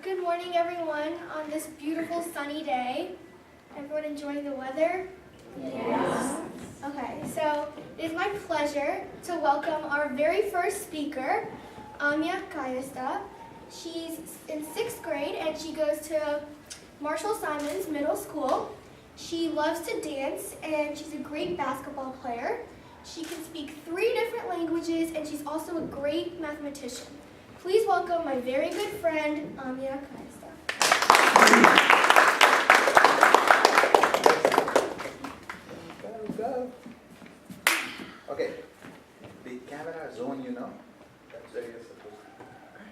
Good morning, everyone, on this beautiful sunny day. Everyone enjoying the weather? Yes. Okay, so it is my pleasure to welcome our very first speaker, Ameyaa Kayastha. She's in 6th grade and she goes to Marshall Simons Middle School. She loves to dance and she's a great basketball player. She can speak 3 different languages and she's also a great mathematician. Please welcome my very good friend, Ameyaa Kayastha. Go. Okay. The camera zone, you know. That's where you're supposed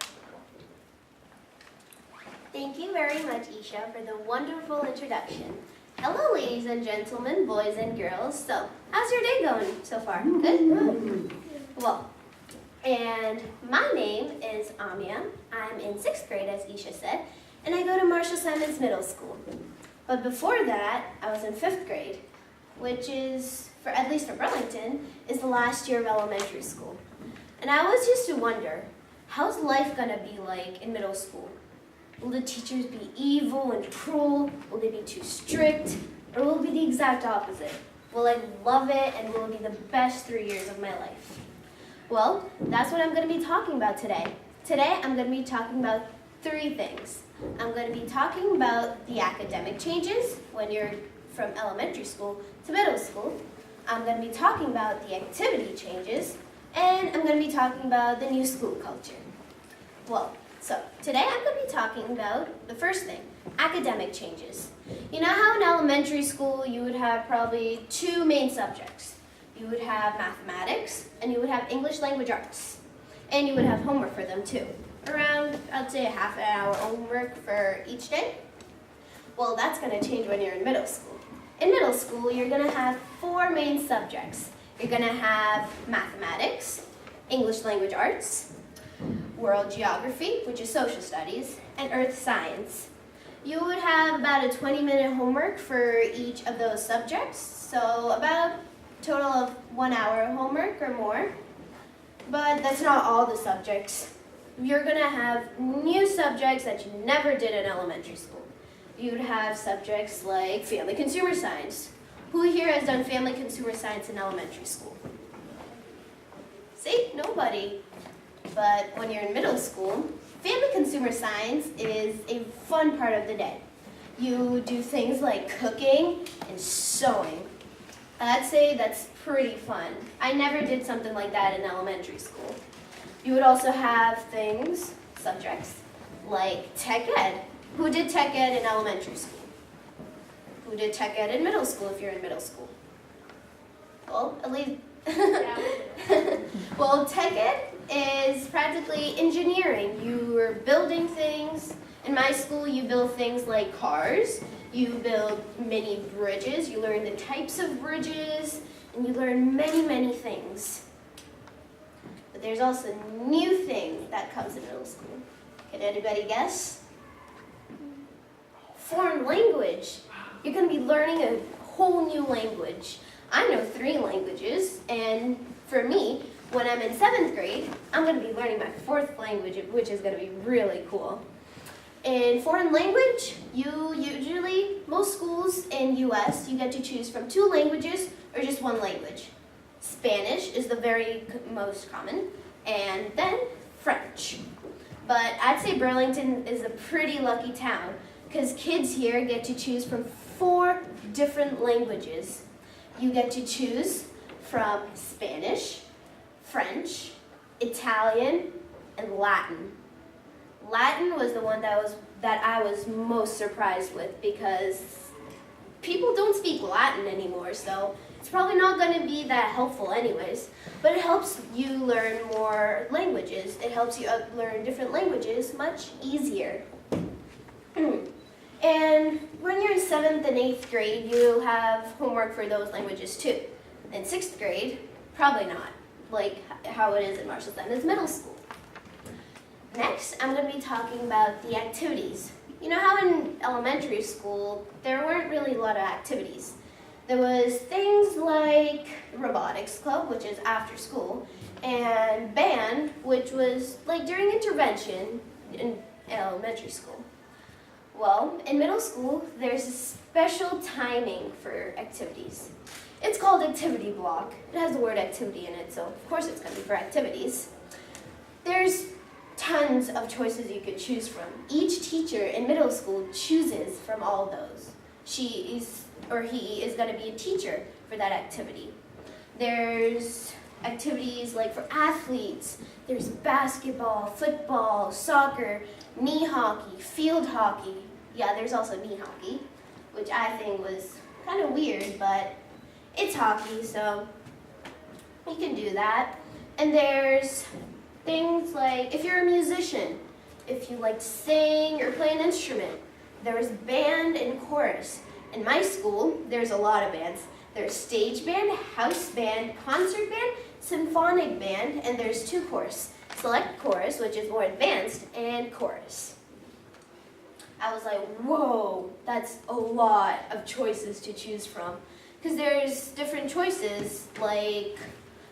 to. Thank you very much, Isha, for the wonderful introduction. Hello, ladies and gentlemen, boys and girls. So, how's your day going so far? Good? Well, and my name is Ameyaa. I'm in 6th grade, as Isha said, and I go to Marshall Simons Middle School. But before that, I was in 5th grade, which is, at least for Burlington, is the last year of elementary school. And I always used to wonder, how's life gonna be like in middle school? Will the teachers be evil and cruel? Will they be too strict? Or will it be the exact opposite? Will I love it and will it be the best 3 years of my life? Well, that's what I'm going to be talking about today. Today, I'm going to be talking about 3 things. I'm going to be talking about the academic changes when you're from elementary school to middle school. I'm going to be talking about the activity changes, and I'm going to be talking about the new school culture. Well, so today I'm going to be talking about the first thing, academic changes. You know how in elementary school you would have probably 2 main subjects. You would have mathematics, and you would have English language arts. And you would have homework for them too. Around, I'd say, half an hour homework for each day. Well, that's going to change when you're in middle school. In middle school, you're going to have 4 main subjects. You're going to have mathematics, English language arts, world geography, which is social studies, and earth science. You would have about a 20-minute homework for each of those subjects, so about total of 1 hour homework or more. But that's not all the subjects. You're going to have new subjects that you never did in elementary school. You'd have subjects like family consumer science. Who here has done family consumer science in elementary school? See, nobody. But when you're in middle school, family consumer science is a fun part of the day. You do things like cooking and sewing. I'd say that's pretty fun. I never did something like that in elementary school. You would also have subjects, like tech ed. Who did tech ed in elementary school? Who did tech ed in middle school if you're in middle school? Well, at least, well, tech ed is practically engineering. You are building things. In my school, you build things like cars. You build mini bridges, you learn the types of bridges, and you learn many, many things. But there's also new things that comes in middle school. Can anybody guess? Foreign language. You're going to be learning a whole new language. I know 3 languages, and for me, when I'm in 7th grade, I'm going to be learning my 4th language, which is going to be really cool. In foreign language, most schools in US, you get to choose from 2 languages or just 1 language. Spanish is the very most common, and then French. But I'd say Burlington is a pretty lucky town because kids here get to choose from 4 different languages. You get to choose from Spanish, French, Italian, and Latin. Latin was the one that I was most surprised with because people don't speak Latin anymore, so it's probably not going to be that helpful anyways. But it helps you learn more languages. It helps you learn different languages much easier. And when you're in 7th and 8th grade, you have homework for those languages too. In 6th grade, probably not, like how it is in Marshall Simons Middle School. Next, I'm going to be talking about the activities. You know how in elementary school, there weren't really a lot of activities. There was things like robotics club, which is after school, and band, which was like during intervention, and elementary school. Well, in middle school, there's a special timing for activities. It's called activity block. It has the word activity in it, so of course it's going to be for activities. There's tons of choices you could choose from. Each teacher in middle school chooses from all those. She is, or he is going to be a teacher for that activity. There's activities like for athletes. There's basketball, football, soccer, knee hockey, field hockey. Yeah, there's also knee hockey, which I think was kind of weird, but it's hockey, so you can do that. And there's things like if you're a musician, if you like to sing or play an instrument, there's band and chorus. In my school, there's a lot of bands. There's stage band, house band, concert band, symphonic band, and there's two chorus. Select chorus, which is more advanced, and chorus. I was like, whoa, that's a lot of choices to choose from. Because there's different choices, like,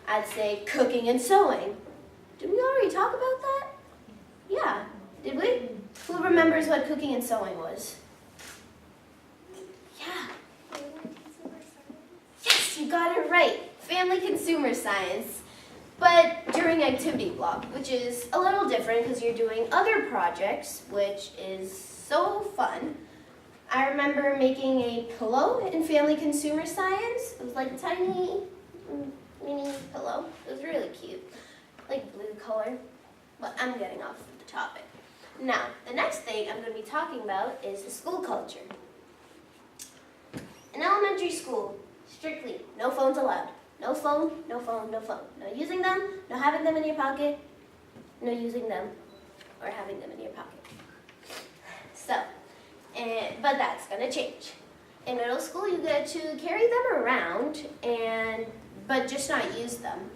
I'd say cooking and sewing. Did we already talk about that? Yeah, did we? Who remembers what cooking and sewing was? Yeah. Yes, you got it right. Family consumer science. But during activity block, which is a little different because you're doing other projects, which is so fun. I remember making a pillow in family consumer science. It was like a tiny mini pillow. It was really cute, like blue color. But I'm getting off the topic. Now, the next thing I'm going to be talking about is the school culture. In elementary school, strictly no phones allowed. No phone, no phone, no phone. No using them, no having them in your pocket, no using them or having them in your pocket. So, but that's going to change. In middle school, you get to carry them around, but just not use them.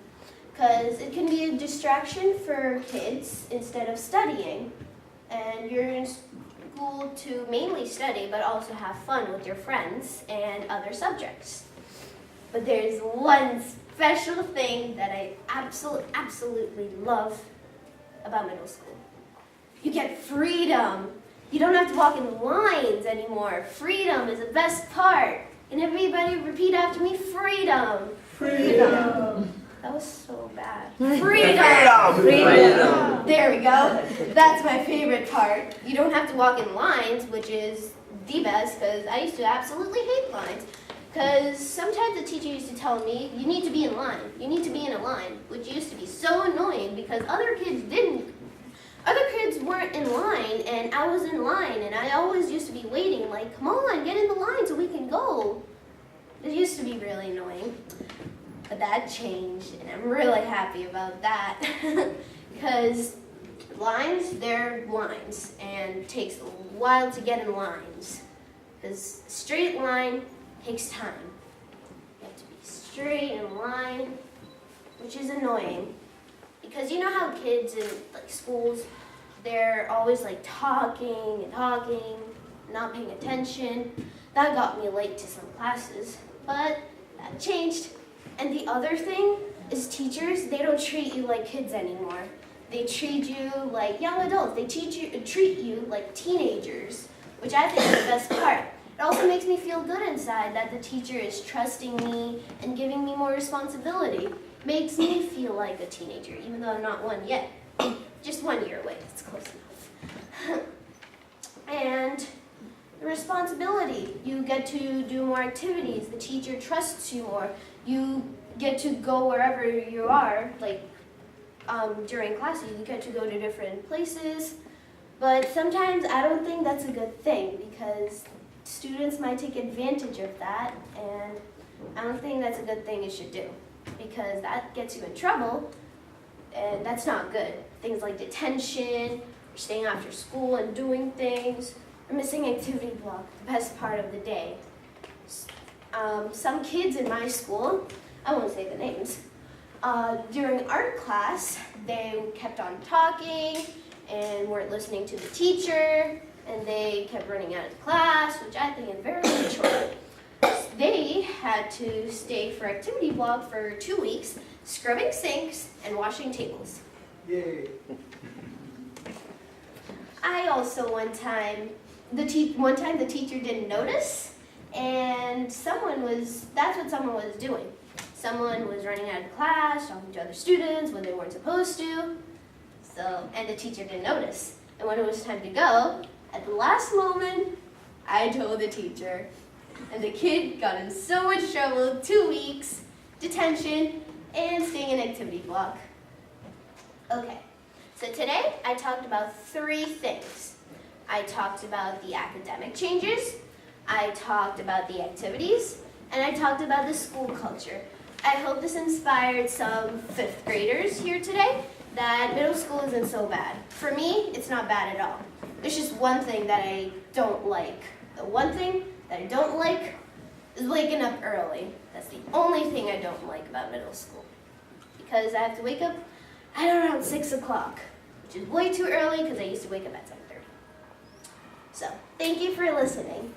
Because it can be a distraction for kids instead of studying. And you're in school to mainly study, but also have fun with your friends and other subjects. But there's one special thing that I absolutely love about middle school. You get freedom. You don't have to walk in lines anymore. Freedom is the best part. And everybody repeat after me, freedom. Freedom. That was so bad. Freedom. Freedom. There we go. That's my favorite part. You don't have to walk in lines, which is the best, because I used to absolutely hate lines. Because sometimes the teacher used to tell me, you need to be in line. You need to be in a line, which used to be so annoying because other kids weren't in line, and I was in line, and I always used to be waiting, like, come on, get in the line so we can go. It used to be really annoying, but that changed, and I'm really happy about that, because lines, they're lines, and it takes a while to get in lines, because straight line takes time. You have to be straight in line, which is annoying, because you know how kids in like schools, they're always like talking and talking, not paying attention. That got me late to some classes, but that changed. And the other thing is teachers, they don't treat you like kids anymore. They treat you like young adults. They treat you like teenagers, which I think is the best part. It also makes me feel good inside that the teacher is trusting me and giving me more responsibility. Makes me feel like a teenager, even though I'm not one yet. Just 1 year away, that's close enough. And the responsibility, you get to do more activities. The teacher trusts you more. You get to go wherever you are, like during classes, you get to go to different places. But sometimes I don't think that's a good thing because students might take advantage of that, and I don't think that's a good thing you should do because that gets you in trouble, and that's not good. Things like detention, or staying after school and doing things, or missing activity block, the best part of the day. Some kids in my school, I won't say the names, during art class, they kept on talking and weren't listening to the teacher, and they kept running out of class, which I think is very immature. They had to stay for activity block for 2 weeks, scrubbing sinks and washing tables. Yay. I also one time the teacher didn't notice, and that's what someone was doing. Someone was running out of class, talking to other students when they weren't supposed to. And the teacher didn't notice. And when it was time to go, at the last moment, I told the teacher. And the kid got in so much trouble, 2 weeks, detention, and staying in activity block. Okay, so today I talked about 3 things. I talked about the academic changes, I talked about the activities, and I talked about the school culture. I hope this inspired some 5th graders here today that middle school isn't so bad. For me, it's not bad at all. There's just one thing that I don't like. The one thing that I don't like is waking up early. That's the only thing I don't like about middle school. Because I have to wake up at around 6 o'clock, which is way too early because I used to wake up at 7:30. So, thank you for listening.